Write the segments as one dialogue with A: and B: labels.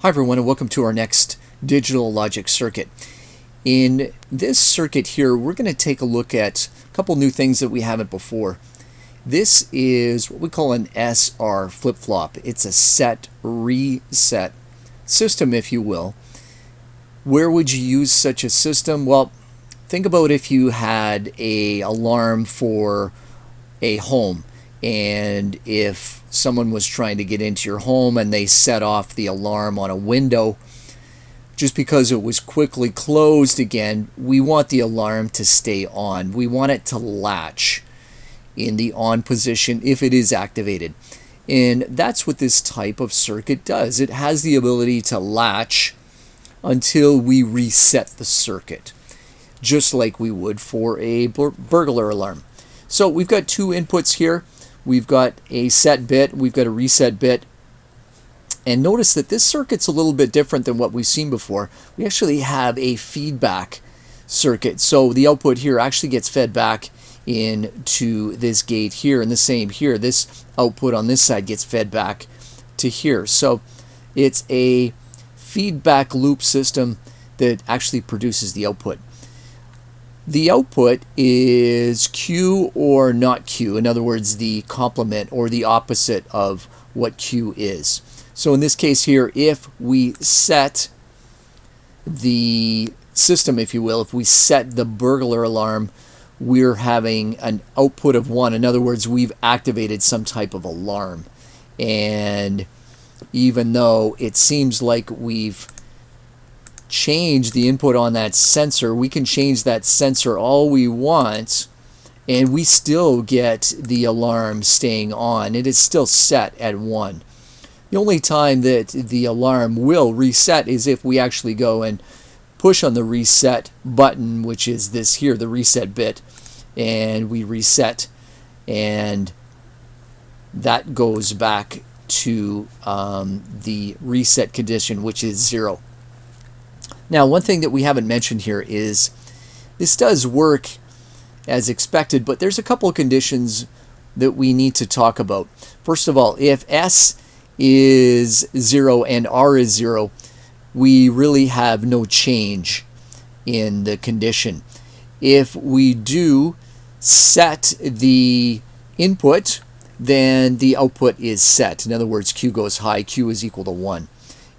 A: Hi everyone, and welcome to our next digital logic circuit. In this circuit here, we're going to take a look at a couple new things that we haven't before. This is what we call an SR flip-flop. It's a set-reset system, if you will. Where would you use such a system? Well, think about if you had an alarm for a home, and if someone was trying to get into your home and they set off the alarm on a window, just because it was quickly closed again, we want the alarm to stay on. We want it to latch in the on position if it is activated. And that's what this type of circuit does. It has the ability to latch until we reset the circuit, just like we would for a burglar alarm. So we've got two inputs here. We've got a set bit, we've got a reset bit. And notice that this circuit's a little bit different than what we've seen before. We actually have a feedback circuit. So the output here actually gets fed back into this gate here, and the same here. This output on this side gets fed back to here. So it's a feedback loop system that actually produces the output. The output is Q or not Q. In other words, the complement or the opposite of what Q is. So in this case here, if we set the system, if you will, if we set the burglar alarm, we're having an output of 1. In other words, we've activated some type of alarm. And even though it seems like we've change the input on that sensor, we can change that sensor all we want and we still get the alarm staying on. It is still set at 1. The only time that the alarm will reset is if we actually go and push on the reset button, which is this here, the reset bit, and we reset, and that goes back to the reset condition, which is 0. Now, one thing that we haven't mentioned here is this does work as expected, but there's a couple of conditions that we need to talk about. First of all, if S is 0 and R is 0, we really have no change in the condition. If we do set the input, then the output is set. In other words, Q goes high, Q is equal to 1.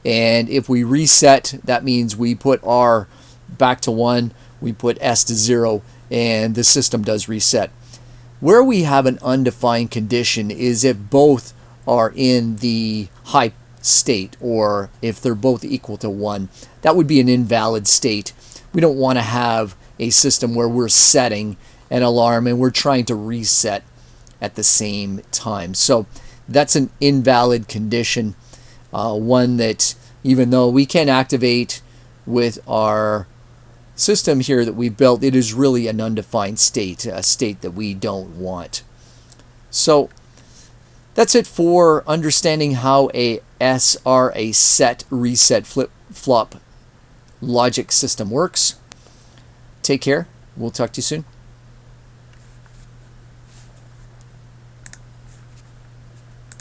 A: And if we reset, that means we put R back to 1, we put S to 0, and the system does reset. Where we have an undefined condition is if both are in the high state, or if they're both equal to 1. That would be an invalid state. We don't want to have a system where we're setting an alarm and we're trying to reset at the same time. So that's an invalid condition. One that, even though we can activate with our system here that we built, it is really an undefined state, a state that we don't want. So that's it for understanding how a SR, a set reset flip-flop logic system works. Take care. We'll talk to you soon.